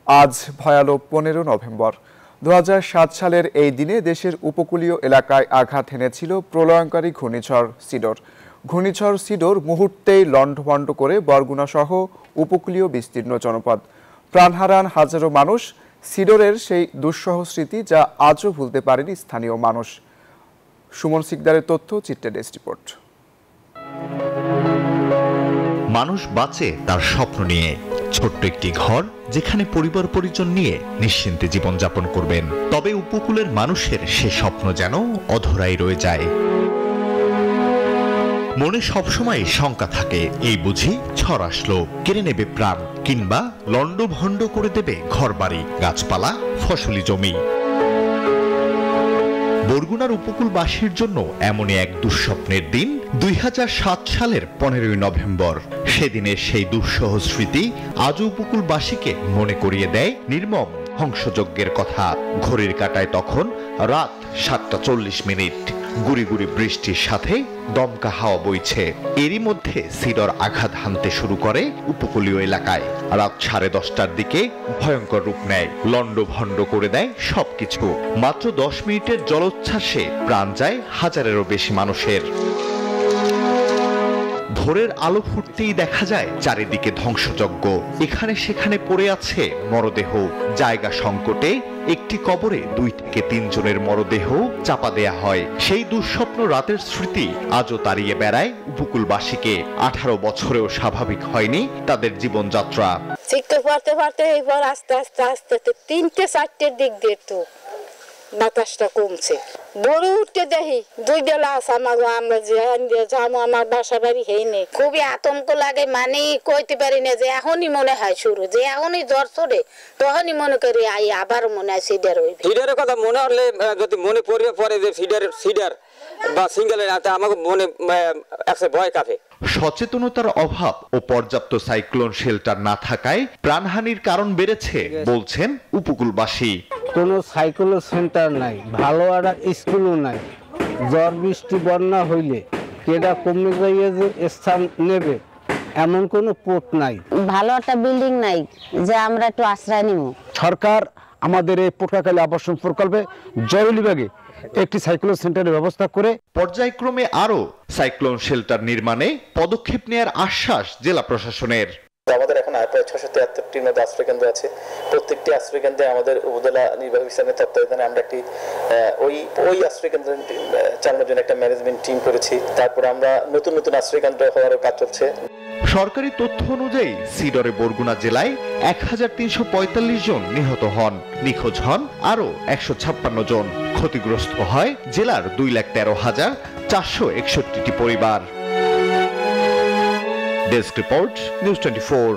আজ ভয়ালো 15 নভেম্বর। 2007 সালের এই দিনে দেশের উপকূলীয় এলাকায় আঘাত হেনেছিল প্রলয়ঙ্কারী ঘূর্ণিঝড় সিডর। ঘূর্ণিঝড় সিডর মুহূর্তেই লণ্ডভণ্ড করে বরগুনা সহ উপকূলীয় বিস্তীর্ণ জনপদ। প্রাণ হারান হাজারো মানুষ। সিডরের সেই দুঃসহ স্মৃতি যা আজও ভুলতে পারেনি স্থানীয় মানুষ। সুমন সিকদারের তথ্য, চিত্রে ডেস্ক রিপোর্ট। মানুষ বাঁচে তার স্বপ্ন নিয়ে, ছোট্ট একটি ঘর যেখানে পরিবার পরিজন নিয়ে নিশ্চিন্তে জীবনযাপন করবেন। তবে উপকূলের মানুষের সে স্বপ্ন যেন অধরাই রয়ে যায়। মনে সবসময় শঙ্কা থাকে, এই বুঝি ঝড় আসলো, কেড়ে নেবে প্রাণ, কিংবা লণ্ডভণ্ড করে দেবে ঘরবাড়ি, গাছপালা, ফসলি জমি। বরগুনার উপকূলবাসীর জন্য এমনই এক দুঃস্বপ্নের দিন 2007 সালের 15 নভেম্বর। সেদিনের সেই দুঃসহ স্মৃতি আজও উপকূলবাসীকে মনে করিয়ে দেয় নির্মম ধ্বংসযজ্ঞের কথা। ঘড়ির কাঁটায় তখন রাত 7:40। গুড়ি গুড়ি বৃষ্টির সাথে দমকা হাওয়া বইছে। এরই মধ্যে সিডর আঘাত হানতে শুরু করে উপকূলীয় এলাকায়। রাত 10:30টার দিকে ভয়ঙ্কর রূপ নেয়, লণ্ডভণ্ড করে দেয় সবকিছু। মাত্র 10 মিনিটের জলোচ্ছ্বাসে প্রাণ যায় হাজারেরও বেশি মানুষের। ভোরের আলো ফুটতেই দেখা যায় চারিদিকে ধ্বংসযজ্ঞ। এখানে সেখানে পড়ে আছে মরদেহ। জায়গা সংকটে একটি কবরে 2 থেকে 3 জনের মরদেহ চাপা দেয়া হয়। সেই দুঃস্বপ্ন রাতের স্মৃতি আজও তাড়িয়ে বেড়ায় উপকূলবাসীকে। 18 বছরেও স্বাভাবিক হয়নি তাদের জীবনযাত্রা। শিখতে পারতে পারতে এবার আস্তে আস্তে আস্তে 3-4টের দিক দিয়ে তো বাতাসটা কমছে। বড় উঠতে দেখি 2 বেলা আছে আমরা যে আমার বাসা বাড়ি হয়নি। খুবই আতঙ্ক লাগে, মানে কইতে পারি না যে এখনই মনে হয় শুরু, যে এখনই জ্বর চড়ে তখনই মনে করি আবার মনে হয় সিডার হইবে। ফিডারের কথা মনে হলে যদি মনে পড়বে পরে যে ফিডার বা সিঙ্গেলের আমাকে মনে একটা ভয় কাঁপে। সচেতনতার অভাব ও পর্যাপ্ত সাইক্লোন শেল্টার না থাকায় প্রাণহানির কারণ বেড়েছে বলছেন উপকূলবাসী। কোনো সাইক্লোন সেন্টার নাই, ভালো একটা স্কুলও নাই। ঝড় বৃষ্টি বন্যা হইলে কেডা কমে যাইয়ে যে স্থান নেবে এমন কোনো পোত নাই। ভালো একটা বিল্ডিং নাই যে আমরা একটু আশ্রয় নিব। সরকার আমাদের এই পটুয়াখালী আবাসন প্রকল্পে জরুরিভাবে একটি সাইক্লোন সেন্টারের ব্যবস্থা করে পর্যায়ক্রমে আরো সাইক্লোন শেল্টার নির্মাণে পদক্ষেপ নেয়ার আশ্বাস জেলা প্রশাসনের। আমাদের এখন প্রায় 673টির মধ্যে আশ্রয়কেন্দ্র আছে। প্রত্যেকটি আশ্রয়কেন্দ্রে আমাদের উপজেলা নির্বাহী অফিসারের তত্ত্বাবধানে আমরা একটি ওই আশ্রয়কেন্দ্র চালানোর জন্য একটা ম্যানেজমেন্ট টিম করেছি। তারপর আমরা নতুন আশ্রয়কেন্দ্র হওয়ার কাজ চলছে। সরকারি তথ্য অনুযায়ী সিডরে বরগুনা জেলায় 1345 জন নিহত হন, নিখোঁজ হন আরো 156 জন। ক্ষতিগ্রস্ত হয় জেলার 2,13,461টি পরিবার। Desk report, news 24।